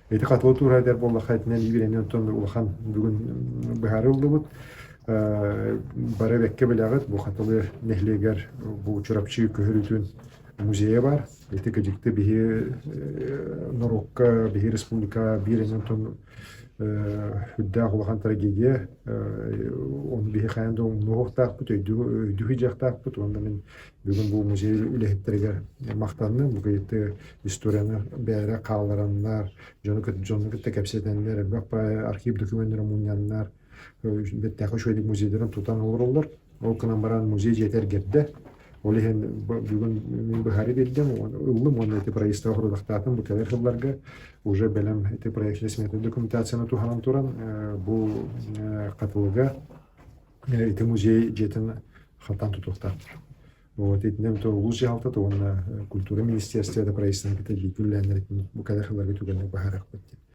Эти катылы турайдар болла хайтынан ибиренен тон улахан бүгүн быхары улдубут. Бары бекке белягыт бу катылы нехлегер бу чурапчы көһөрүтүн музейе бар. Эти кыжыкты бихи Норокка, бихи республика биренен тон хүддә улахан трагедия. Он бихи хаянда ногоктак бут, өйдүхи жактак бут. Онда мен бүгүн бу музей үлехеттерге мактанны. Бу кайты историяны бәйрә каллараннар, жону кытта кепсетенлер, архив документтері муньяннар, беттәхі шөйдік музейдерін тутан олыролар. Ол кынан баран музей жетер герді. Ол ехен бүгін мен бұхары бердім, ұлым оны эти проекта құрудақтатын бұл кәлер қылларға уже бәлем эти проекты сметі документацияны туханан туран бұл қатылыға эти музей жетін халтан тұтуқтар. Вот этим то лучше халта то он культура министерства это проектный категории күлләнер бұл кәлер қылларға түгенлік бағарақ бітті.